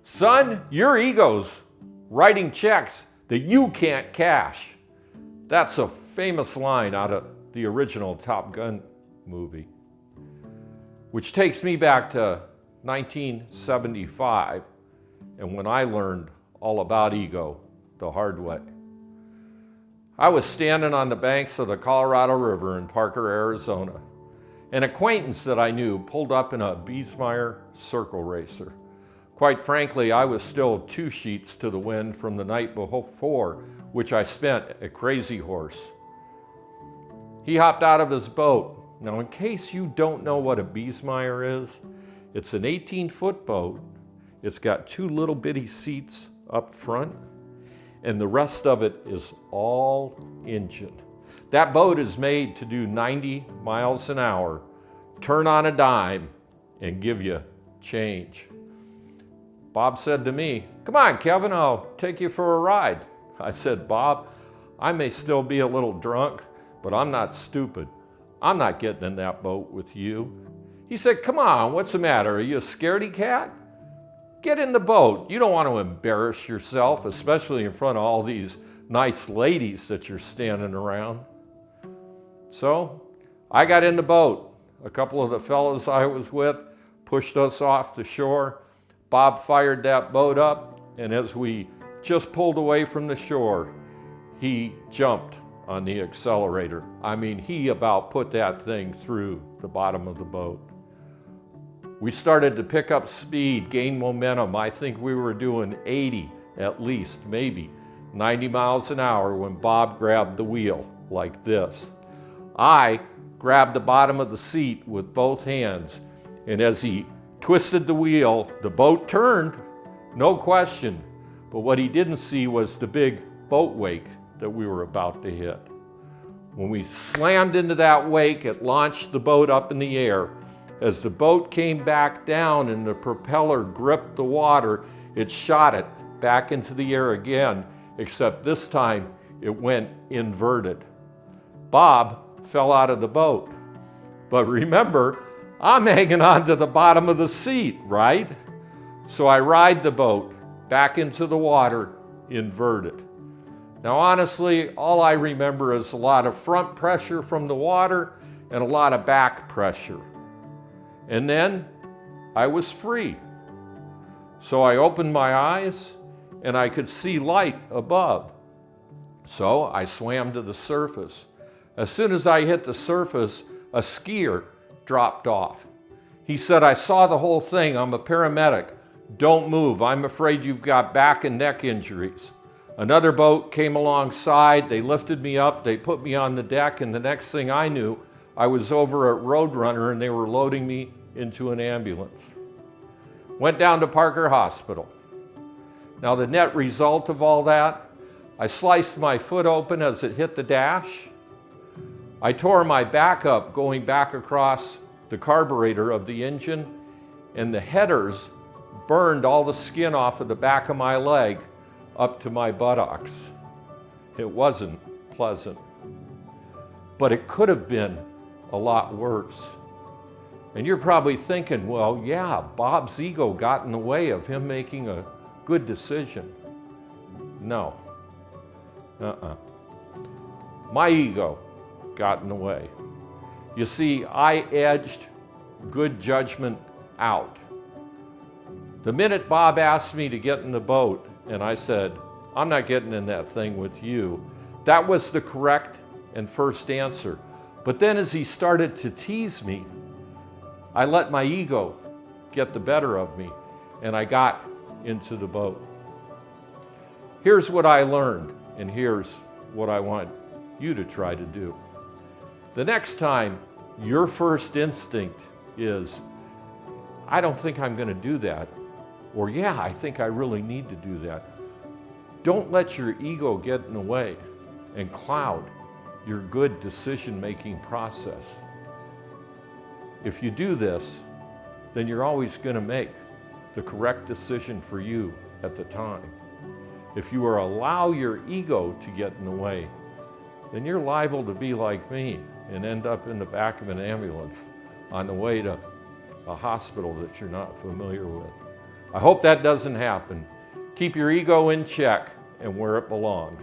Son, your ego's writing checks that you can't cash. That's a famous line out of the original Top Gun movie, which takes me back to 1975 and when I learned all about ego the hard way. I was standing on the banks of the Colorado River in Parker, Arizona. An acquaintance that I knew pulled up in a Biesmeyer circle racer. Quite frankly, I was still 2 sheets to the wind from the night before, which I spent at Crazy Horse. He hopped out of his boat. Now, in case you don't know what a Biesmeyer is, it's an 18-foot boat. It's got 2 little bitty seats up front, and the rest of it is all engine. That boat is made to do 90 miles an hour, turn on a dime, and give you change. Bob said to me, "Come on, Kevin, I'll take you for a ride." I said, "Bob, I may still be a little drunk, but I'm not stupid. I'm not getting in that boat with you." He said, "Come on, what's the matter? Are you a scaredy cat? Get in the boat. You don't want to embarrass yourself, especially in front of all these nice ladies that you're standing around." So I got in the boat. A couple of the fellows I was with pushed us off the shore. Bob fired that boat up, and as we just pulled away from the shore, he jumped on the accelerator. I mean, he about put that thing through the bottom of the boat. We started to pick up speed, gain momentum. I think we were doing 80 at least, maybe 90 miles an hour when Bob grabbed the wheel like this. I grabbed the bottom of the seat with both hands, and as he twisted the wheel, the boat turned, no question. But what he didn't see was the big boat wake that we were about to hit. When we slammed into that wake, it launched the boat up in the air. As the boat came back down and the propeller gripped the water, it shot it back into the air again, except this time it went inverted. Bob fell out of the boat. But remember, I'm hanging on to the bottom of the seat, right? So I ride the boat back into the water, inverted. Now, honestly, all I remember is a lot of front pressure from the water and a lot of back pressure. And then I was free. So I opened my eyes and I could see light above. So I swam to the surface. As soon as I hit the surface, a skier dropped off. He said, "I saw the whole thing. I'm a paramedic. Don't move. I'm afraid you've got back and neck injuries." Another boat came alongside. They lifted me up. They put me on the deck. And the next thing I knew, I was over at Roadrunner and they were loading me into an ambulance. Went down to Parker Hospital. Now, the net result of all that, I sliced my foot open as it hit the dash. I tore my back up going back across the carburetor of the engine, and the headers burned all the skin off of the back of my leg up to my buttocks. It wasn't pleasant, but it could have been a lot worse. And you're probably thinking, well, yeah, Bob's ego got in the way of him making a good decision. No. My ego got in the way. You see, I edged good judgment out. The minute Bob asked me to get in the boat, and I said, "I'm not getting in that thing with you," that was the correct and first answer. But then as he started to tease me, I let my ego get the better of me, and I got into the boat. Here's what I learned, and here's what I want you to try to do. The next time your first instinct is, "I don't think I'm going to do that," or "Yeah, I think I really need to do that," don't let your ego get in the way and cloud your good decision-making process. If you do this, then you're always going to make the correct decision for you at the time. If you allow your ego to get in the way, then you're liable to be like me and end up in the back of an ambulance on the way to a hospital that you're not familiar with. I hope that doesn't happen. Keep your ego in check and where it belongs.